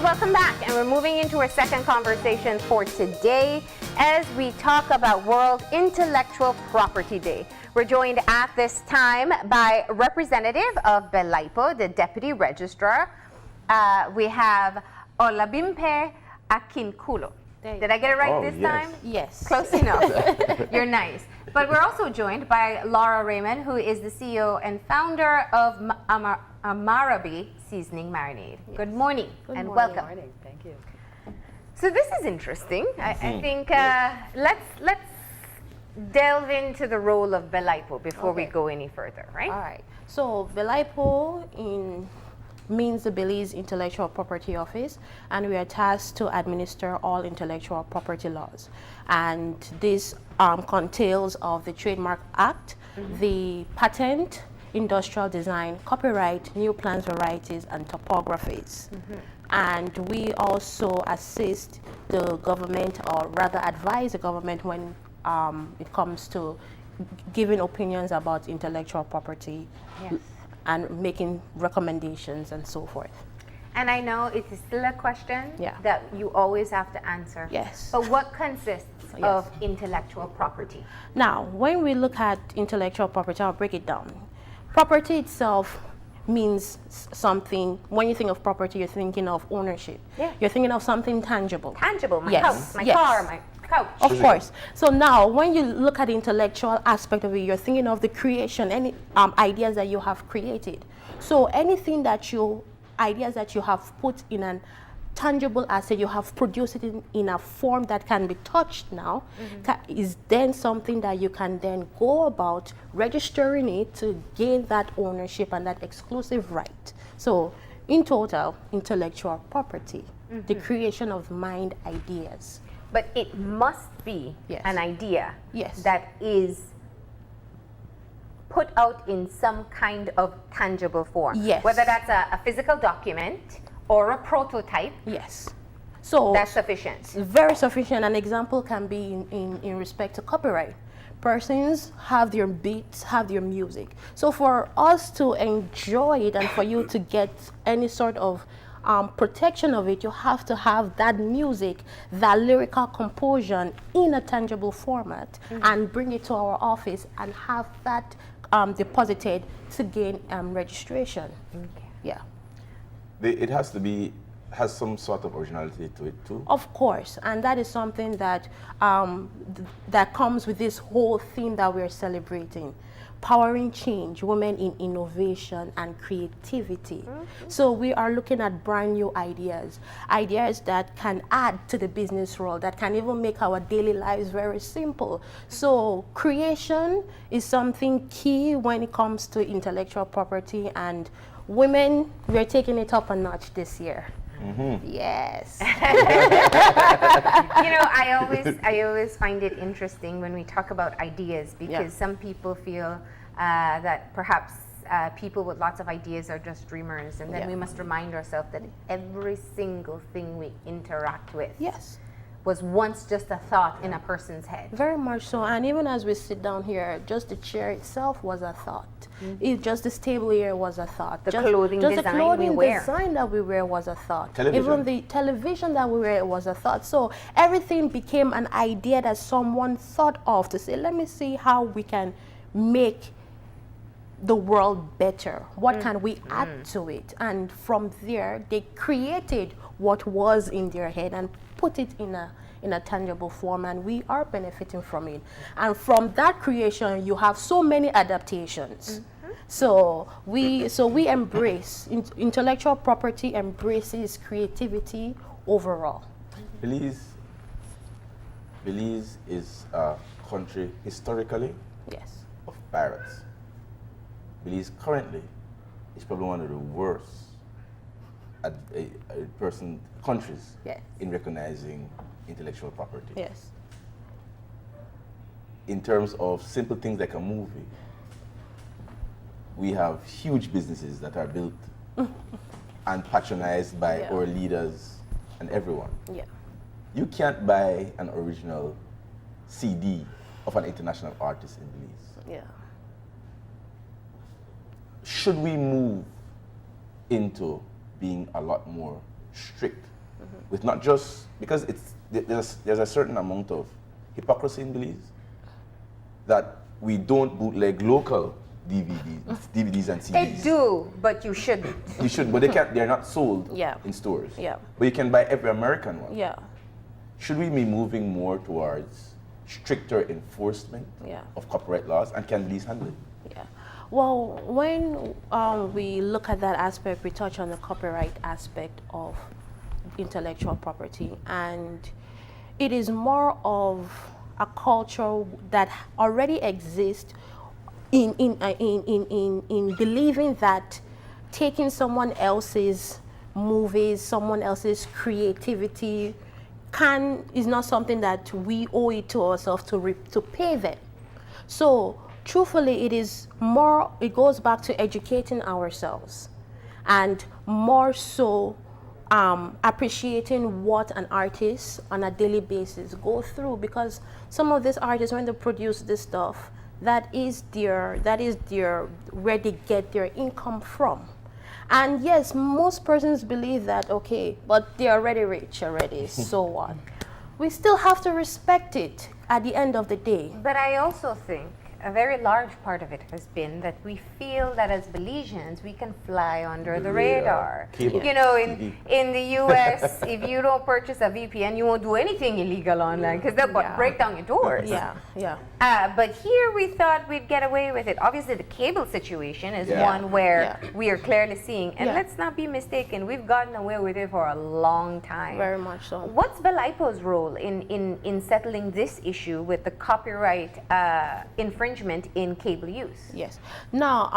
welcome back. And we're moving into our second conversation for today as we talk about World Intellectual Property Day. We're joined at this time by a representative of BELIPO, the Deputy Registrar. We have Olabimpe Akinkuolie. Did I get it right this time? Yes. Close enough. You're nice. But we're also joined by Laura Raymond, who is the CEO and founder of Amarabi Seasoning Marinade. Yes. Good morning and welcome. Good morning. Thank you. So this is interesting. I think let's delve into the role of BELIPO before we go any further, right? All right. So BELIPO means the Belize Intellectual Property Office, and we are tasked to administer all intellectual property laws. And this contains of the Trademark Act, the patent, industrial design, copyright, new plants, varieties, and topographies. And we also assist the government, or rather advise the government when it comes to giving opinions about intellectual property. Yes. And making recommendations and so forth. And I know it is still a question that you always have to answer. Yes. But what consists of intellectual property? Now, when we look at intellectual property, I'll break it down. Property itself means something. When you think of property, you're thinking of ownership. Yeah. You're thinking of something tangible. Tangible, my house, my car, my couch. Of course. So now, when you look at the intellectual aspect of it, you're thinking of the creation, any ideas that you have created. So anything that ideas that you have put in an tangible asset, you have produced it in a form that can be touched now, is then something that you can then go about registering it to gain that ownership and that exclusive right. So in total, intellectual property, the creation of mind ideas. But it must be an idea that is put out in some kind of tangible form. Yes. Whether that's a physical document or a prototype. Yes. So that's sufficient. Very sufficient. An example can be in respect to copyright. Persons have their beats, have their music. So for us to enjoy it and for you to get any sort of protection of it, you have to have that music, that lyrical composition in a tangible format and bring it to our office and have that deposited to gain registration. Okay. Yeah. It has some sort of originality to it too. Of course, and that is something that that comes with this whole theme that we're celebrating. Powering change, women in innovation and creativity. So we are looking at brand new ideas that can add to the business world, that can even make our daily lives very simple. So creation is something key when it comes to intellectual property, and women, we're taking it up a notch this year. Yes. You know, I always find it interesting when we talk about ideas, because some people feel that perhaps people with lots of ideas are just dreamers, and then we must remind ourselves that every single thing we interact with was once just a thought in a person's head. Very much so. And even as we sit down here, just the chair itself was a thought. Just this table here was a thought. The clothing design that we wear was a thought. Even the television that we wear was a thought. So everything became an idea that someone thought of to say, let me see how we can make the world better. What can we add to it? And from there, they created what was in their head and put it in a tangible form, and we are benefiting from it. And from that creation, you have so many adaptations. So we embrace intellectual property, embraces creativity overall. Belize is a country historically of pirates. Belize currently is probably one of the worst countries in recognizing intellectual property. Yes. In terms of simple things like a movie, we have huge businesses that are built and patronized by our leaders and everyone. Yeah. You can't buy an original CD of an international artist in Belize. Yeah. Should we move into being a lot more strict with not just, because there's a certain amount of hypocrisy in Belize that we don't bootleg local DVDs and CDs. They do, but you shouldn't. You should, but they're not sold in stores. But you can buy every American one. Should we be moving more towards stricter enforcement of copyright laws, and can Belize handle it? Well, when we look at that aspect, we touch on the copyright aspect of intellectual property, and it is more of a culture that already exists in believing that taking someone else's movies, someone else's creativity is not something that we owe it to ourselves to pay them. So truthfully, it goes back to educating ourselves, and more so appreciating what an artist on a daily basis go through, because some of these artists, when they produce this stuff, that is where they get their income from. And yes, most persons believe that, okay, but they're already rich already, so what? We still have to respect it at the end of the day. But I also think a very large part of it has been that we feel that as Belizeans, we can fly under the radar. You know, in the US, if you don't purchase a VPN, you won't do anything illegal online, because they'll break down your doors. But here we thought we'd get away with it. Obviously, the cable situation is one where we are clearly seeing, and let's not be mistaken, we've gotten away with it for a long time. Very much so. What's BELIPO's role in settling this issue with the copyright infringement in cable use? Yes. Now,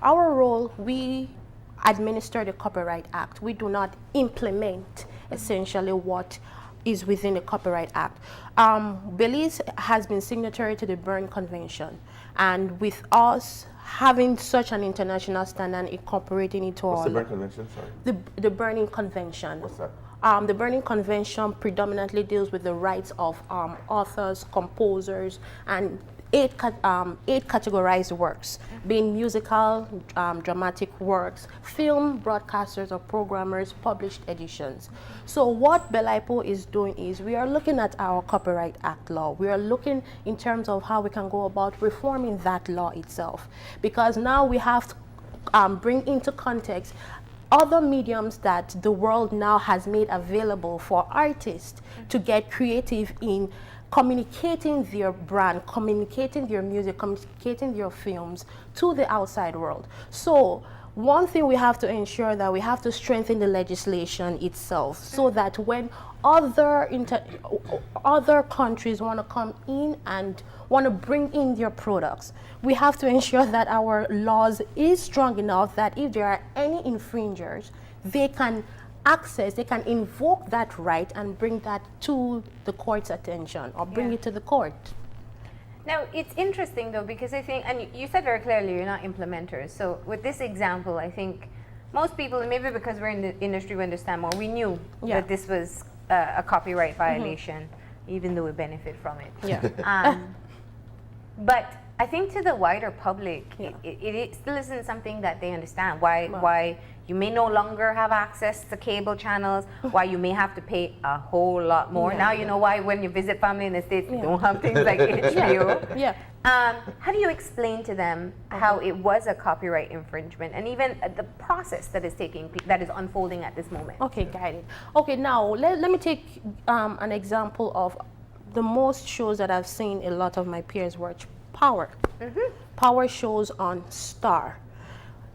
our role, we administer the Copyright Act. We do not implement essentially what is within the Copyright Act. Belize has been signatory to the Berne Convention, and with us having such an international standard, incorporating it to What's the Berne Convention? Sorry. The Berne Convention. What's that? The Berne Convention predominantly deals with the rights of authors, composers, and eight categorized works, being musical, dramatic works, film, broadcasters or programmers, published editions. So what BELIPO is doing is we are looking at our Copyright Act law. We are looking in terms of how we can go about reforming that law itself, because now we have to bring into context other mediums that the world now has made available for artists to get creative in communicating their brand, communicating their music, communicating their films to the outside world. So one thing we have to ensure that we have to strengthen the legislation itself, so that when other countries want to come in and want to bring in their products, we have to ensure that our laws is strong enough that if there are any infringers, they can invoke that right and bring that to the court's attention, or bring it to the court. Now, it's interesting though, because I think, and you said very clearly you're not implementers. So with this example, I think most people, and maybe because we're in the industry, we understand more, we knew that this was a copyright violation, even though we benefit from it. But I think to the wider public, it still isn't something that they understand. Why you may no longer have access to cable channels, why you may have to pay a whole lot more. Now you know why when you visit family in the States, you don't have things like HBO. How do you explain to them how it was a copyright infringement, and even the process that is unfolding at this moment? Okay, got it. Okay, now let me take an example of the most shows that I've seen a lot of my peers watch. Power. Power shows on Star.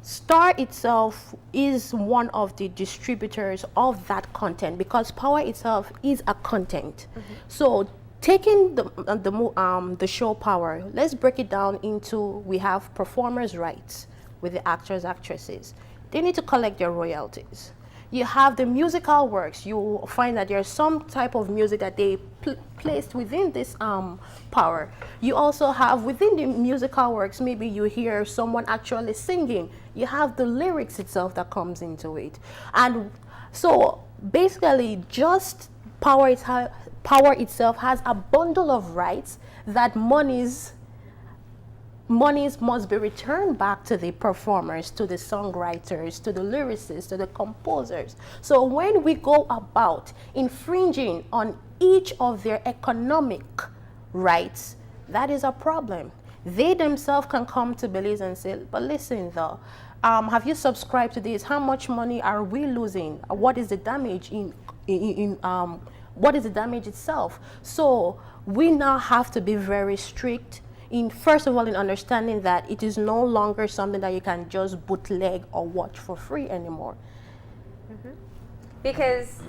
Star itself is one of the distributors of that content, because Power itself is a content. So taking the show Power, let's break it down into, we have performers' rights with the actors, actresses. They need to collect their royalties. You have the musical works. You find that there's some type of music that they placed within this Power. You also have within the musical works, maybe you hear someone actually singing. You have the lyrics itself that comes into it. And so basically just Power itself has a bundle of rights that monies monies must be returned back to the performers, to the songwriters, to the lyricists, to the composers. So when we go about infringing on each of their economic rights, that is a problem. They themselves can come to Belize and say, but listen though, have you subscribed to this? How much money are we losing? What is the damage what is the damage itself? So we now have to be very strict first of all, in understanding that it is no longer something that you can just bootleg or watch for free anymore. Because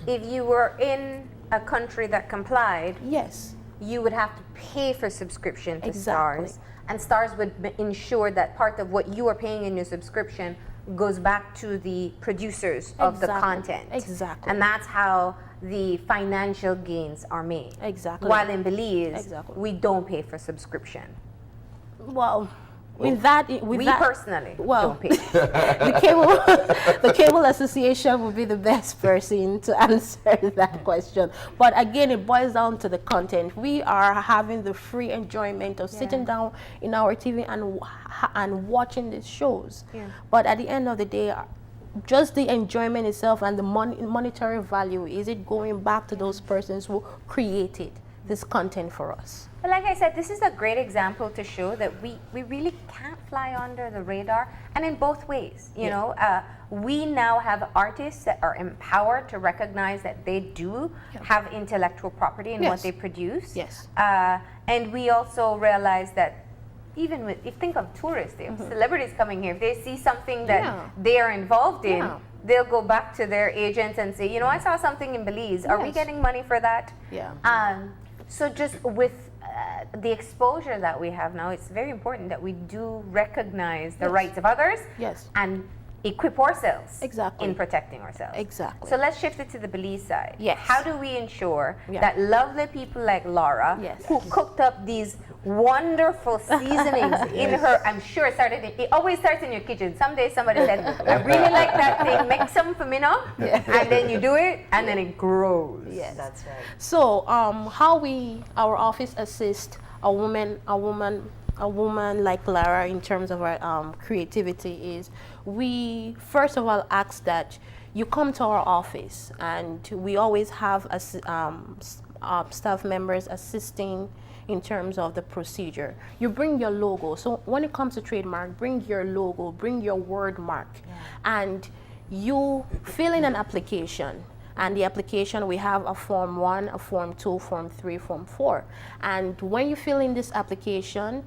if you were in a country that complied, yes, you would have to pay for subscription to Stars, and Stars would ensure that part of what you are paying in your subscription goes back to the producers of the content. Exactly. And that's how the financial gains are made. Exactly. While in Belize, we don't pay for subscription. Well, we personally don't pay. the cable association would be the best person to answer that question. But again, it boils down to the content. We are having the free enjoyment of sitting down in our TV and watching these shows. But at the end of the day, just the enjoyment itself and the monetary value, is it going back to those persons who created this content for us? But like I said, this is a great example to show that we really can't fly under the radar, and in both ways. You know, we now have artists that are empowered to recognize that they do have intellectual property in what they produce. And we also realize that even if think of tourists, if celebrities coming here, if they see something that they are involved in, they'll go back to their agents and say, you know, I saw something in Belize. Are we getting money for that? So just with the exposure that we have now, it's very important that we do recognize the rights of others and equip ourselves in protecting ourselves. So let's shift it to the Belize side. How do we ensure that lovely people like Laura, who cooked up these wonderful seasonings in her, I'm sure it always starts in your kitchen. Someday somebody said, I really like that thing, make some for me now. And then you do it, and then it grows. That's right. So how our office assist a woman like Lara in terms of our creativity is, we first of all ask that you come to our office, and we always have staff members assisting in terms of the procedure. You bring your logo. So when it comes to trademark, bring your logo, bring your word mark, and you fill in an application. And the application, we have a Form 1, a Form 2, Form 3, Form 4. And when you fill in this application,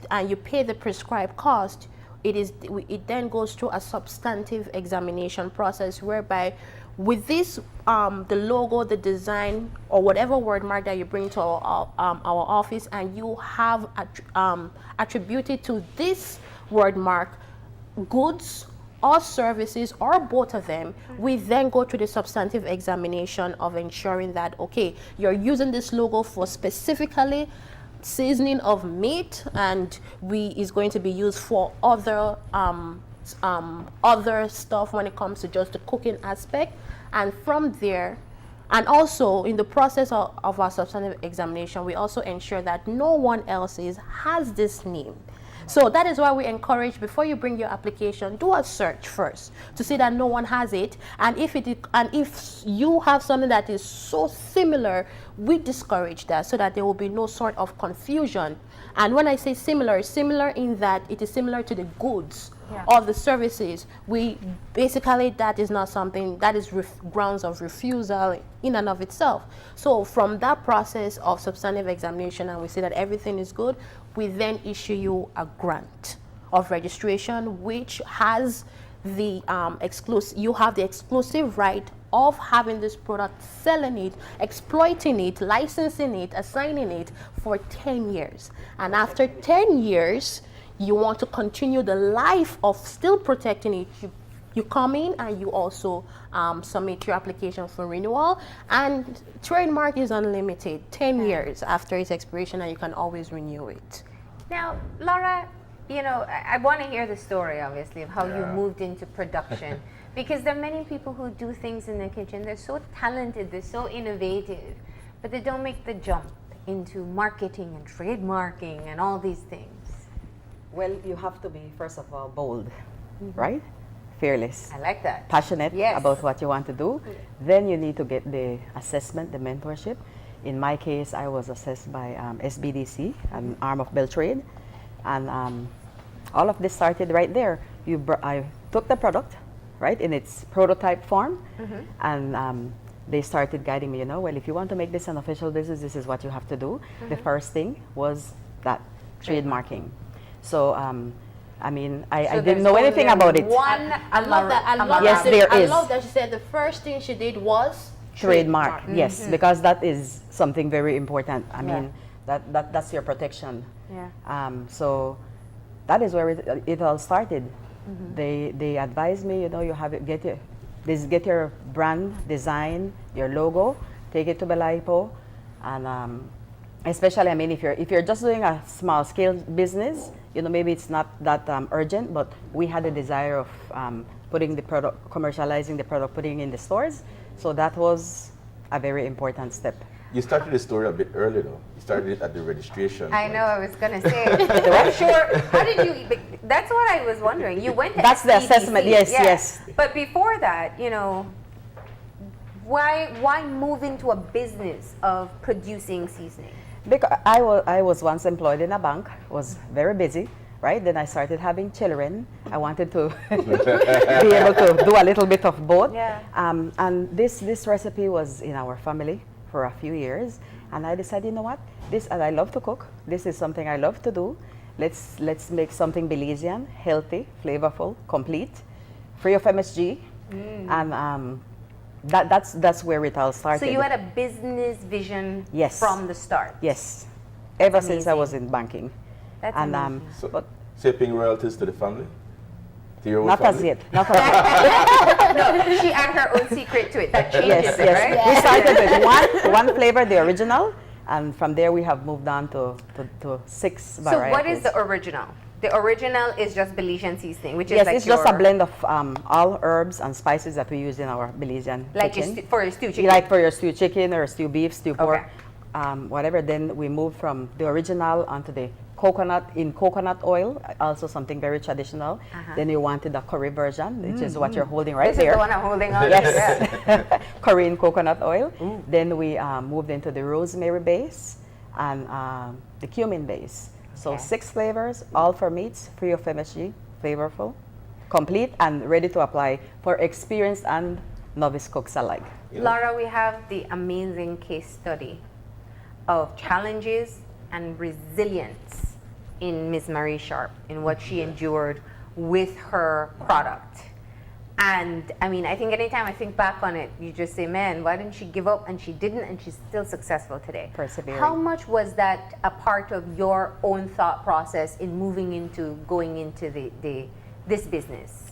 and you pay the prescribed cost, it then goes through a substantive examination process, whereby with this, the logo, the design, or whatever word mark that you bring to our office, and you have attributed to this word mark goods or services, or both of them, we then go through the substantive examination of ensuring that, okay, you're using this logo for specifically seasoning of meat, and is going to be used for other stuff when it comes to just the cooking aspect. And from there, and also in the process of our substantive examination, we also ensure that no one else has this name. So that is why we encourage, before you bring your application, do a search first to see that no one has it. And if you have something that is so similar, we discourage that, so that there will be no sort of confusion. And when I say similar in that it is similar to the goods or the services, that is not something that is grounds of refusal in and of itself. So from that process of substantive examination, and we see that everything is good, we then issue you a grant of registration, which has the you have the exclusive right of having this product, selling it, exploiting it, licensing it, assigning it for 10 years. And after 10 years, you want to continue the life of still protecting it, you come in and you also submit your application for renewal. And trademark is unlimited, 10 years after its expiration, and you can always renew it. Now, Laura, you know, I want to hear the story, obviously, of how you moved into production. Because there are many people who do things in the kitchen. They're so talented, they're so innovative, but they don't make the jump into marketing and trademarking and all these things. Well, you have to be, first of all, bold, right? Fearless. I like that. Passionate about what you want to do. Then you need to get the assessment, the mentorship. In my case, I was assessed by SBDC, an arm of Beltrade. And all of this started right there. I took the product, right, in its prototype form. And they started guiding me, well, if you want to make this an official business, this is what you have to do. The first thing was that trademarking. So, I mean, I didn't know anything about it. I love that. Yes, there is. I love that she said the first thing she did was trademark. Yes, because that is something very important. I mean, that's your protection. Yeah. So that is where it all started. They advised me, you have it, get your brand design, your logo, take it to BELIPO, and especially, I mean, if you're just doing a small scale business, maybe it's not that urgent, but we had a desire of putting the product, commercializing the product, putting it in the stores. So that was a very important step. You started the story a bit early, though. You started it at the registration. I know, I was going to say. I'm sure. How did you? That's what I was wondering. You went to That's the assessment, yes. But before that, why move into a business of producing seasoning? Because I was once employed in a bank, was very busy, right? Then I started having children. I wanted to be able to do a little bit of both. Yeah. And this recipe was in our family for a few years, and I decided, you know what? And I love to cook. This is something I love to do. Let's make something Belizean, healthy, flavorful, complete, free of MSG, and that's where it all started. So you had a business vision from the start. Yes, ever since I was in banking. That's amazing. So you're paying royalties to the family? To your own Not family? as yet. Not as yet. No, she had her own secret to it. That changes it, right? We started with one flavor, the original, and from there we have moved on to 6 varieties. So what is the original? The original is just Belizean seasoning, which is like it's just a blend of all herbs and spices that we use in our Belizean kitchen. For your stew chicken? Like for your stew chicken or stew beef, stew pork, whatever. Then we moved from the original onto the coconut oil, also something very traditional. Then you wanted the curry version, which is what you're holding right there. This is the one I'm holding on. Yes. Curry in coconut oil. Then we moved into the rosemary base and the cumin base. So 6 flavors, all for meats, free of MSG, flavorful, complete, and ready to apply for experienced and novice cooks alike. Laura, we have the amazing case study of challenges and resilience in Ms. Marie Sharp, in what she endured with her product. And I mean, I think anytime I think back on it, you just say, man, why didn't she give up? And she didn't, and she's still successful today. Persevering. How much was that a part of your own thought process in going into this business?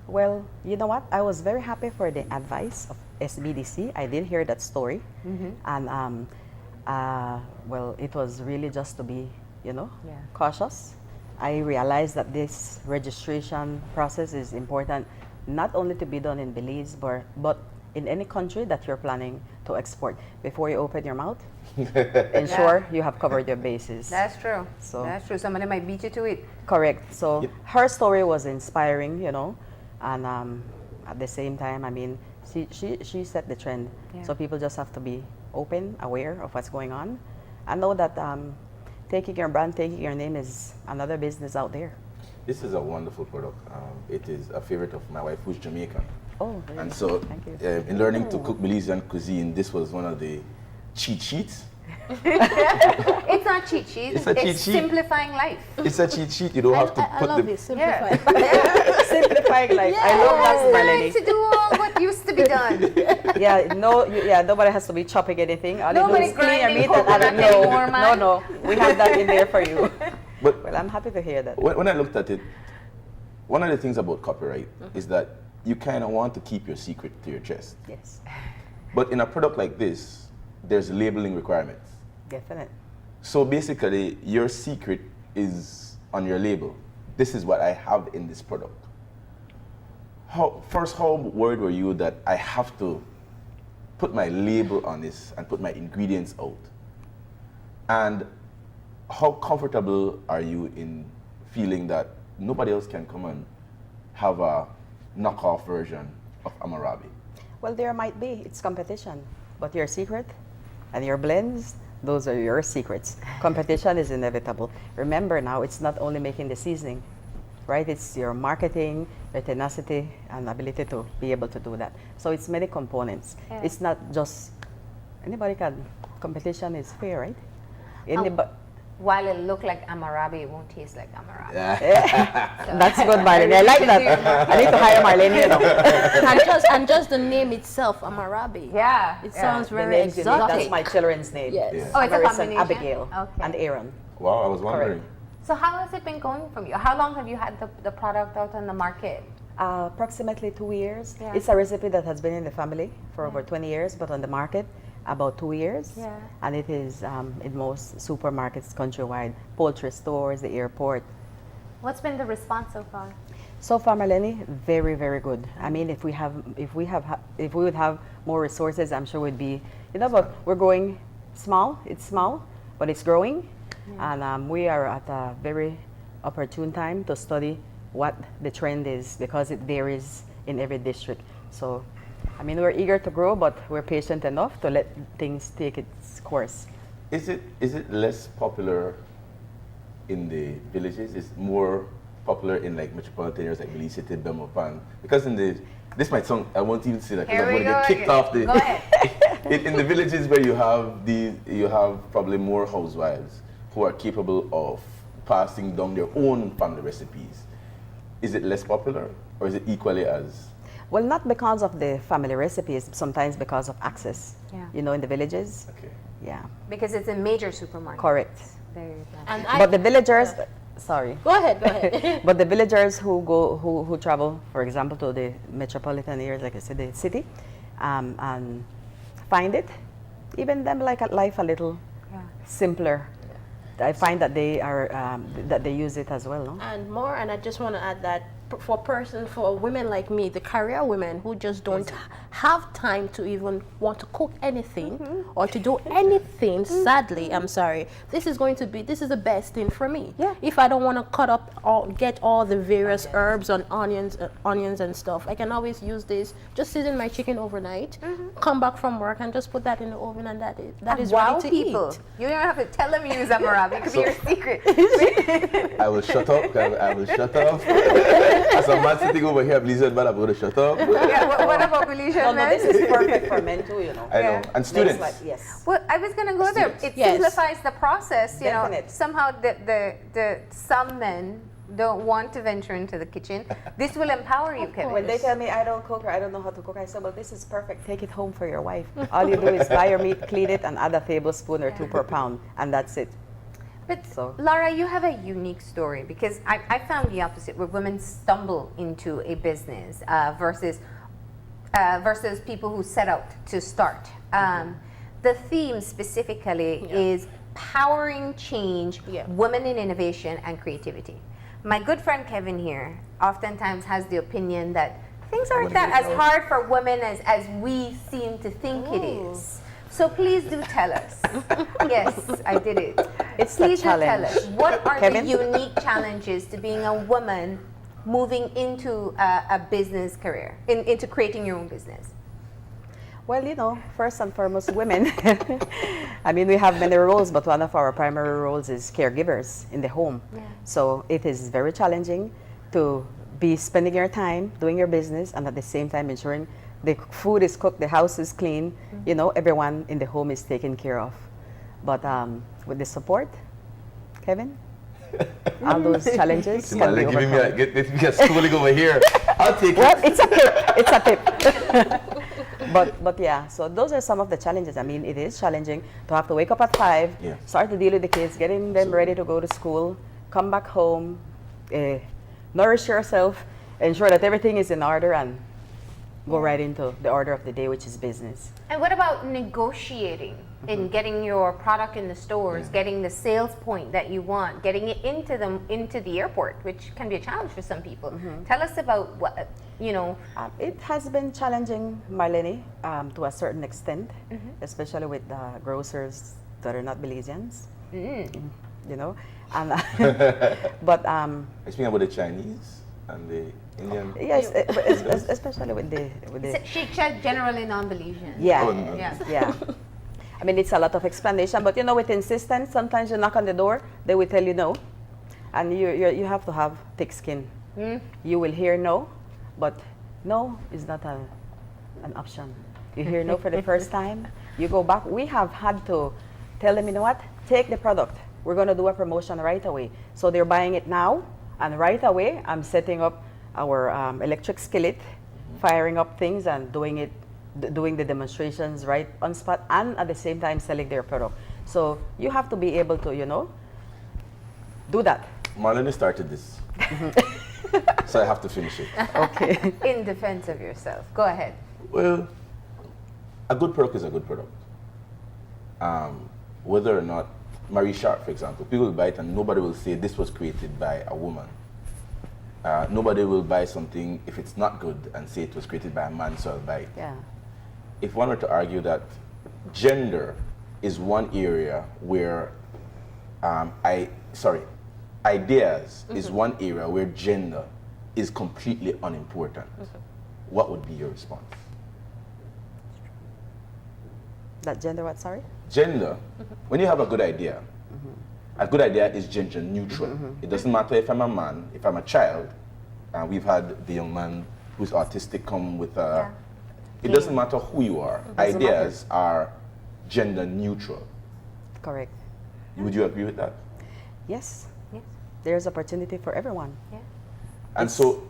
Well, you know what? I was very happy for the advice of SBDC. I did hear that story. And well, it was really just to be, cautious. I realized that this registration process is important, not only to be done in Belize, but in any country that you're planning to export. Before you open your mouth, ensure you have covered your bases. That's true. That's true. Somebody might beat you to it. Correct. So her story was inspiring, and at the same time, I mean, she set the trend. So people just have to be open, aware of what's going on, and know that taking your brand, taking your name is another business out there. This is a wonderful product. It is a favorite of my wife, who's Jamaican. Oh, really? And so in learning to cook Belizean cuisine, this was one of the cheat sheets. It's not cheat sheet. It's a cheat sheet. Simplifying life. It's a cheat sheet. You don't have to put I love it. Simplifying. Simplifying life. I love that, Melanie. To do all what used to be done. Nobody has to be chopping anything. All Nobody's you do is clean your grinding meat coconut anymore, man. No, we have that in there for you. But well, I'm happy to hear that. When I looked at it, one of the things about copyright is that you kind of want to keep your secret to your chest. Yes. But in a product like this, there's labeling requirements. Definitely. So basically, your secret is on your label. This is what I have in this product. How worried were you that I have to put my label on this and put my ingredients out? And how comfortable are you in feeling that nobody else can come and have a knockoff version of Amarabi? Well, there might be. It's competition. But your secret and your blends, those are your secrets. Competition is inevitable. Remember now, it's not only making the seasoning, right? It's your marketing, your tenacity, and ability to be able to do that. So it's many components. Yeah. It's not just anybody can. Competition is fair, right? While it look like Amarabi, it won't taste like Amarabi. So. That's good, Marlene. I like that. I need to hire Marlene, you know. and just the name itself, Amarabi. Yeah. It sounds very exotic. That's my children's name. Yes. Yeah. Oh, it's a combination? Abigail and Aaron. Wow, I was wondering. Correct. So how has it been going from you? How long have you had the product out on the market? Approximately 2 years. Yeah. It's a recipe that has been in the family for over 20 years, but on the market about 2 years. Yeah. And it is in most supermarkets countrywide, poultry stores, the airport. What's been the response so far? So far, Marlene, very, very good. I mean, if we would have more resources, I'm sure we'd be, but we're growing small. It's small, but it's growing. Yeah. And we are at a very opportune time to study what the trend is because it varies in every district. So, I mean, we're eager to grow, but we're patient enough to let things take its course. Is it less popular in the villages? Is more popular in like metropolitan areas like Belize City, Belmopan? Because this might sound, I won't even say that because I'm going to get kicked off the. Go ahead. In the villages where you have probably more housewives who are capable of passing down their own family recipes. Is it less popular or is it equally as? Well, not because of the family recipes, sometimes because of access, in the villages. Okay. Yeah. Because it's a major supermarket. Correct. But the villagers, sorry. Go ahead. But the villagers who travel, for example, to the metropolitan areas, like I said, the city, and find it, even them like life a little simpler. I find that they are that they use it as well, no? And I just want to add that for women like me, the career women who just don't have time to even want to cook anything or to do anything, sadly, I'm sorry, this is the best thing for me. Yeah. If I don't want to cut up or get all the various herbs and onions and stuff, I can always use this, just season my chicken overnight, come back from work and just put that in the oven, and that is ready to people. eat. You don't have to tell them you use Amarabi. It could be your secret. I will shut up. I will shut up. As a man sitting over here, Belize man, I'm going to shut up. Yeah, what about Belize men? No, this is perfect for men too, I know. And students. Yes. Well, I was going to go there. It simplifies the process, Definitely. Somehow some men don't want to venture into the kitchen. This will empower you, Kevin. When they tell me I don't cook or I don't know how to cook, I say, well, this is perfect. Take it home for your wife. All you do is buy your meat, clean it, and add a tablespoon or 2 per pound, and that's it. But Laura, you have a unique story because I found the opposite, where women stumble into a business versus people who set out to start. The theme specifically is powering change, women in innovation and creativity. My good friend Kevin here oftentimes has the opinion that things aren't that as hard for women as we seem to think it is. So please do tell us. Yes, I did it. Please do tell us, what are the unique challenges to being a woman moving into a business career, into creating your own business? Well, first and foremost, women. I mean, we have many roles, but one of our primary roles is caregivers in the home. Yeah. So it is very challenging to be spending your time doing your business and at the same time ensuring the food is cooked, the house is clean, everyone in the home is taken care of. But with the support, Kevin, all those challenges can be overcome. Get me a schooling over here. I'll take it. Well, it's a tip. It's a tip. But yeah, so those are some of the challenges. I mean, it is challenging to have to wake up at 5, start to deal with the kids, getting them ready to go to school, come back home, nourish yourself, ensure that everything is in order, and go right into the order of the day, which is business. And what about negotiating in getting your product in the stores, getting the sales point that you want, getting it into the airport, which can be a challenge for some people. Tell us about what, it has been challenging, Marlene, to a certain extent, especially with grocers that are not Belizeans. you know. And but speaking about the Chinese and the Indian. Yes, especially with the She said generally non-Belizean. Yeah, Oh, no. yeah. I mean, it's a lot of explanation, but you know, with insistence, sometimes you knock on the door, they will tell you no, and you have to have thick skin. You will hear no, but no is not an option. You hear no for the first time, you go back. We have had to tell them, you know what, take the product. We're going to do a promotion right away. So they're buying it now, and right away, I'm setting up our electric skillet, firing up things and doing the demonstrations right on spot, and at the same time selling their product. So you have to be able to, you know, do that. Marlene started this, so I have to finish it. Okay. In defense of yourself, go ahead. Well, a good product is a good product. Whether or not Marie Sharp, for example, people will buy it and nobody will say this was created by a woman. Nobody will buy something if it's not good and say it was created by a man, so I'll buy it. Yeah. If one were to argue that gender is one area where, ideas is one area where gender is completely unimportant, what would be your response? That gender what, sorry? Gender, when you have a good idea is gender neutral. It doesn't matter if I'm a man, if I'm a child, and we've had the young man who's autistic come with a, it doesn't matter who you are. Ideas are gender neutral. Correct. Would you agree with that? Yes. Yes. There's opportunity for everyone. Yeah. And so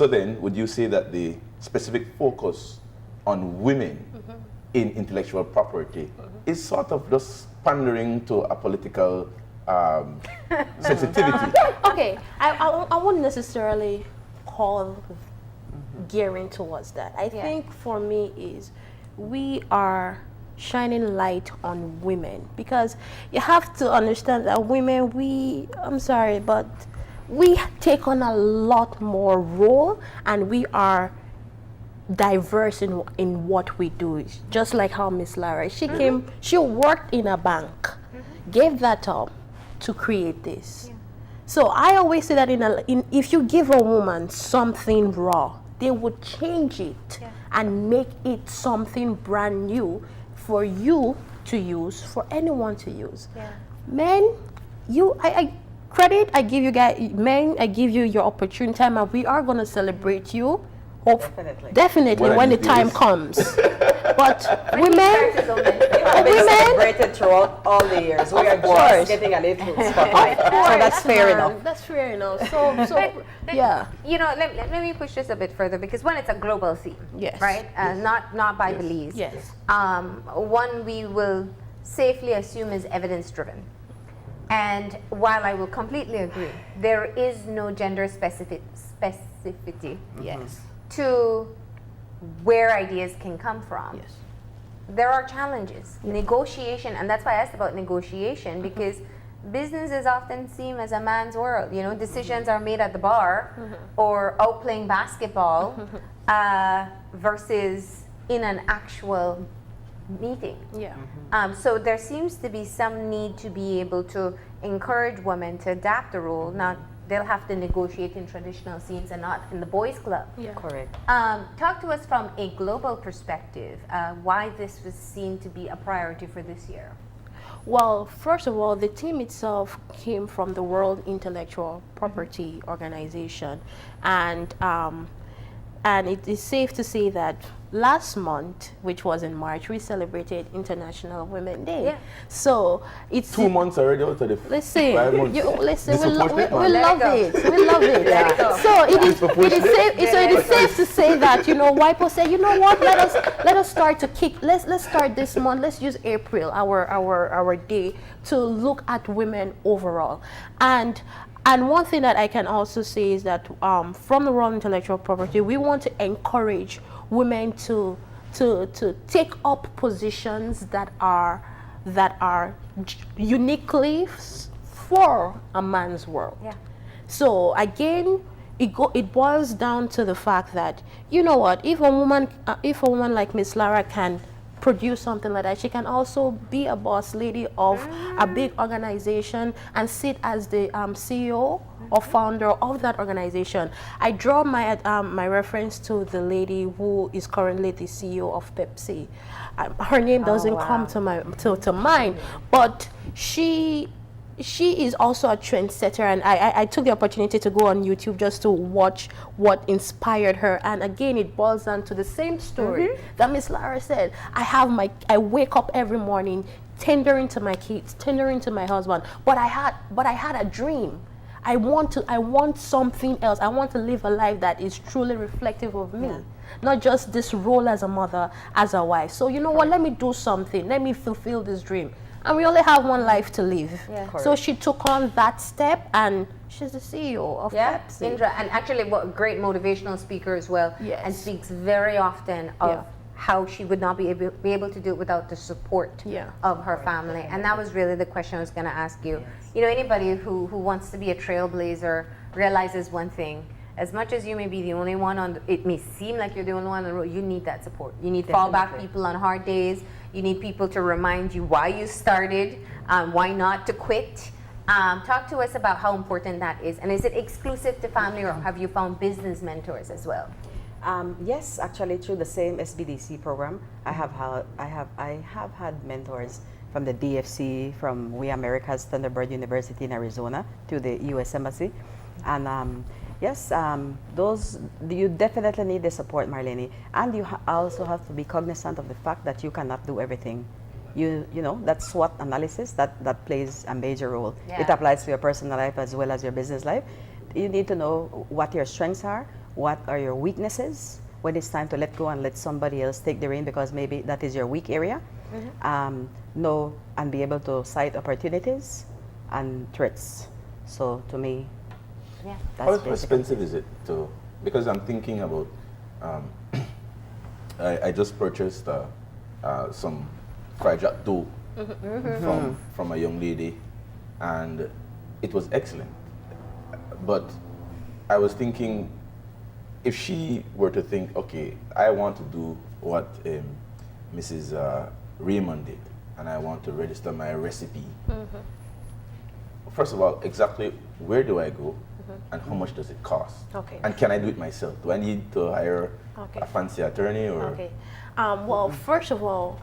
then would you say that the specific focus on women in intellectual property is sort of just pandering to a political sensitivity? Okay, I wouldn't necessarily call gearing towards that. I think for me is we are shining light on women, because you have to understand that women, I'm sorry, but we take on a lot more role, and we are diverse in what we do. Just like how Miss Lara, she worked in a bank, gave that up to create this. So I always say that if you give a woman something raw, they would change it and make it something brand new for you to use, for anyone to use. Men, I give you guys, men, I give you your opportune time, and we are going to celebrate you. Definitely when the time comes. But women, celebrated throughout all the years. We are just getting a little spotlight. So that's fair enough. That's fair enough. So yeah. You know, let me push this a bit further, because one, it's a global theme. Yes. Right? Not by Belize. Yes. One we will safely assume is evidence driven. And while I will completely agree, there is no gender specificity. Yes. To where ideas can come from. Yes. There are challenges. Negotiation, and that's why I asked about negotiation, because businesses often seem as a man's world. You know, decisions are made at the bar or out playing basketball versus in an actual meeting. Yeah. So there seems to be some need to be able to encourage women to adapt the role. Now, they'll have to negotiate in traditional scenes and not in the boys' club. Yeah. Correct. Talk to us from a global perspective, why this was seen to be a priority for this year. Well, first of all, the team itself came from the World Intellectual Property Organization, and it is safe to say that last month, which was in March, we celebrated International Women's Day. Yeah. So it's 2 months already out of the 5 months. We love it. We love it. So it is safe to say that, you know, WIPO said, you know what, let us start let's start this month. Let's use April, our day, to look at women overall. And one thing that I can also say is that from the World Intellectual Property, we want to encourage women to take up positions that are uniquely for a man's world. Yeah. So again, it boils down to the fact that, you know what, if a woman like Miss Lara can produce something like that. She can also be a boss lady of a big organization and sit as the CEO or founder of that organization. I draw my my reference to the lady who is currently the CEO of Pepsi. Her name doesn't come to my to mind, but she is also a trendsetter, and I took the opportunity to go on YouTube just to watch what inspired her. And again, it boils down to the same story that Miss Lara said. I wake up every morning tendering to my kids, tendering to my husband, but I had a dream. I want something else. I want to live a life that is truly reflective of me. Not just this role as a mother, as a wife. So you know what, let me do something. Let me fulfill this dream. And we only have one life to live. So she took on that step, and she's the CEO of Pepsi. Indra, and actually what a great motivational speaker as well. And speaks very often of how she would not be able to do it without the support of her family. And that was really the question I was going to ask you. You know, anybody who wants to be a trailblazer realizes one thing. As much as you may be the only one on, it may seem like you're the only one on the road, you need that support. You need fallback people on hard days. You need people to remind you why you started, why not to quit. Talk to us about how important that is. And is it exclusive to family, or have you found business mentors as well? Yes, actually, through the same SBDC program, I have had mentors from the DFC, from We America's Thunderbird University in Arizona, to the U.S. Embassy, and yes, you definitely need the support, Marlene, and you also have to be cognizant of the fact that you cannot do everything. You know, that SWOT analysis that plays a major role. It applies to your personal life as well as your business life. You need to know what your strengths are, what are your weaknesses, when it's time to let go and let somebody else take the reign, because maybe that is your weak area. Know and be able to cite opportunities and threats. So to me, how expensive is it to, because I'm thinking about, I just purchased some fried jack dough from a young lady, and it was excellent. But I was thinking, if she were to think, okay, I want to do what Mrs. Raymond did, and I want to register my recipe. First of all, exactly where do I go, and how much does it cost? And can I do it myself? Do I need to hire a fancy attorney? Or? Well, first of all,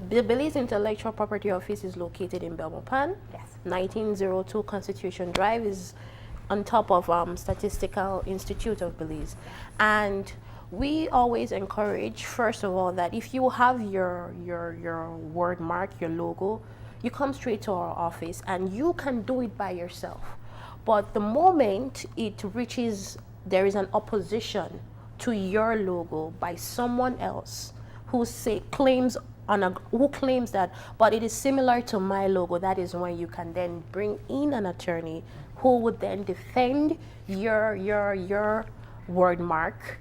the Belize Intellectual Property Office is located in Belmopan. 1902 Constitution Drive is on top of Statistical Institute of Belize. And we always encourage, first of all, that if you have your word mark, your logo, you come straight to our office, and you can do it by yourself. But the moment it reaches, there is an opposition to your logo by someone else who claims that, but it is similar to my logo, that is when you can then bring in an attorney who would then defend your word mark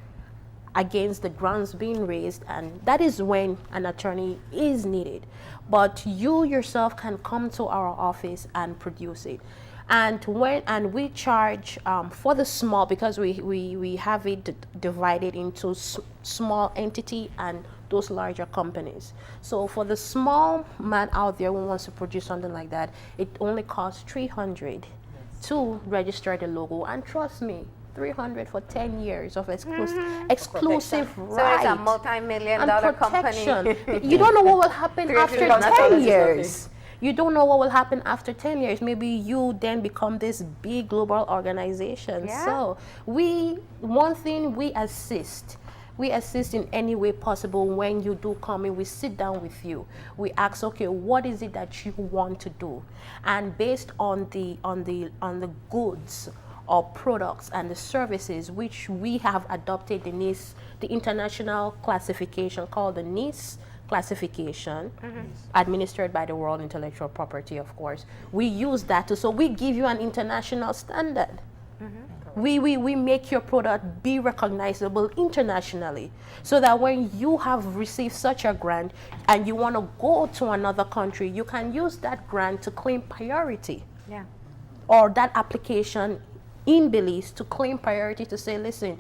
against the grounds being raised, and that is when an attorney is needed. But you yourself can come to our office and produce it. And we charge for the small, because we have it divided into small entity and those larger companies. So for the small man out there who wants to produce something like that, it only costs $300 to register the logo. And trust me, $300 for 10 years of exclusive right. So it's a multi-million-dollar company. You don't know what will happen after 10 years. You don't know what will happen after 10 years. Maybe you then become this big global organization. So one thing, we assist in any way possible. When you do come in, we sit down with you. We ask, okay, what is it that you want to do? And based on the goods or products and the services which we have adopted the international classification called the NIS classification, administered by the World Intellectual Property, of course. We use that so we give you an international standard. We make your product be recognizable internationally, so that when you have received such a grant and you want to go to another country, you can use that grant to claim priority. Or that application in Belize to claim priority, to say, listen,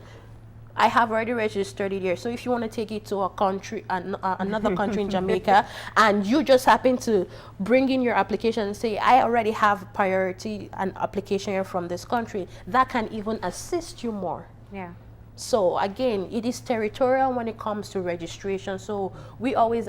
I have already registered it here. So if you want to take it to a country, another country in Jamaica, and you just happen to bring in your application and say, I already have priority and application here from this country, that can even assist you more. Yeah. So again, it is territorial when it comes to registration. So we always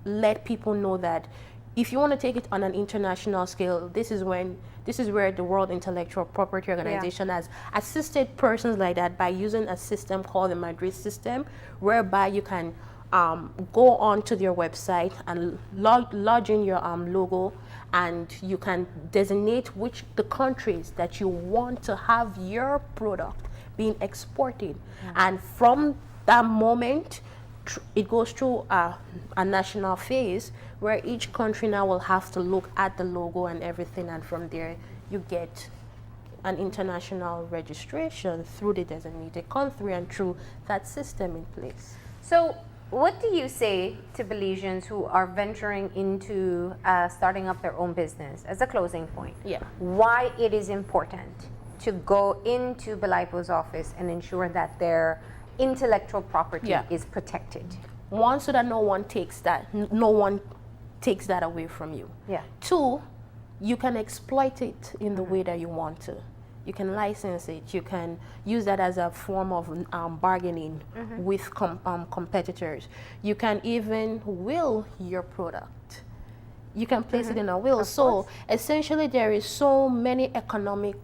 let people know that if you want to take it on an international scale, this is where the World Intellectual Property Organization has assisted persons like that by using a system called the Madrid system, whereby you can go on to their website and lodge in your logo, and you can designate the countries that you want to have your product being exported. And from that moment, it goes through a national phase where each country now will have to look at the logo and everything, and from there you get an international registration through the designated country and through that system in place. So what do you say to Belizeans who are venturing into starting up their own business as a closing point? Yeah. Why it is important to go into BELIPO's office and ensure that their intellectual property is protected? One, so that no one takes that away from you. Yeah. Two, you can exploit it in the way that you want to. You can license it. You can use that as a form of bargaining with competitors. You can even will your product. You can place it in a will. So essentially, there is so many economic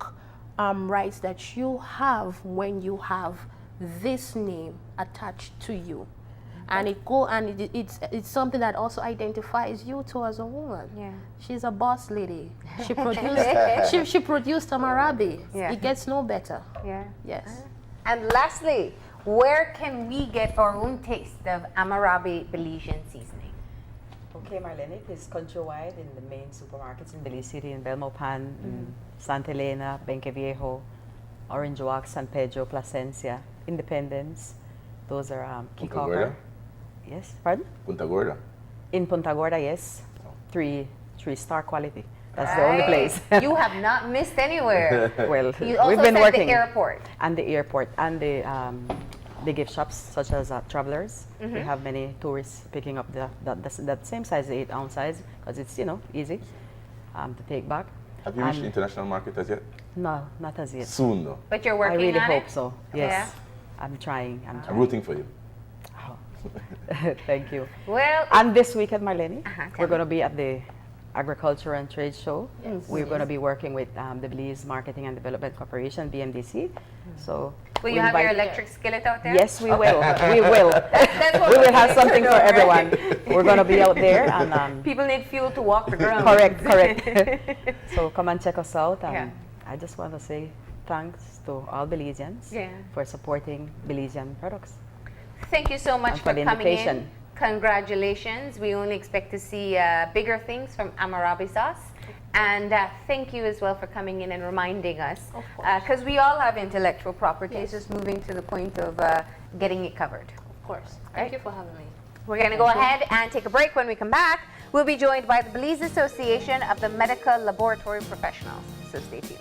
rights that you have when you have this name attached to you. And it's something that also identifies you too as a woman. Yeah. She's a boss lady. She produced she produced Amarabi. Yeah. It gets no better. Yeah. Yes. And lastly, where can we get our own taste of Amarabi Belizean seasoning? Okay, Marlene, it is countrywide in the main supermarkets in Belize City, in Belmopan, in Santa Elena, Benque Viejo, Orange Walk, San Pedro, Placencia, Independence. Those are Kikoker. Yes, pardon? Punta Gorda. In Punta Gorda, yes. Three-star quality. That's the only place. You have not missed anywhere. Well, You also we've been said working. the airport. And the airport and the gift shops, such as Travelers. We have many tourists picking up that same size, the 8-ounce size, because it's easy to take back. Have you reached the international market as yet? No, not as yet. Soon though. But you're working on it? I really hope so. Yes. Yeah. I'm trying. I'm rooting for you. Thank you. Well, And this weekend, Marlene, we're going to be at the Agriculture and Trade Show. Yes. We're going to be working with the Belize Marketing and Development Corporation, BMDC. So will you have your electric skillet out there? Yes, we will. We will. That's what We will have need something to for know, right? everyone. We're going to be out there. And people need fuel to walk the ground. correct. So come and check us out. And Yeah. I just want to say thanks to all Belizeans for supporting Belizean products. Thank you so much And for for the coming invitation. in. Congratulations. We only expect to see bigger things from Amarabi sauce. And thank you as well for coming in and reminding us. Because we all have intellectual property. It's just moving to the point of getting it covered. Of course. Thank you for having me. We're going to go ahead and take a break. When we come back, we'll be joined by the Belize Association of the Medical Laboratory Professionals. So stay tuned.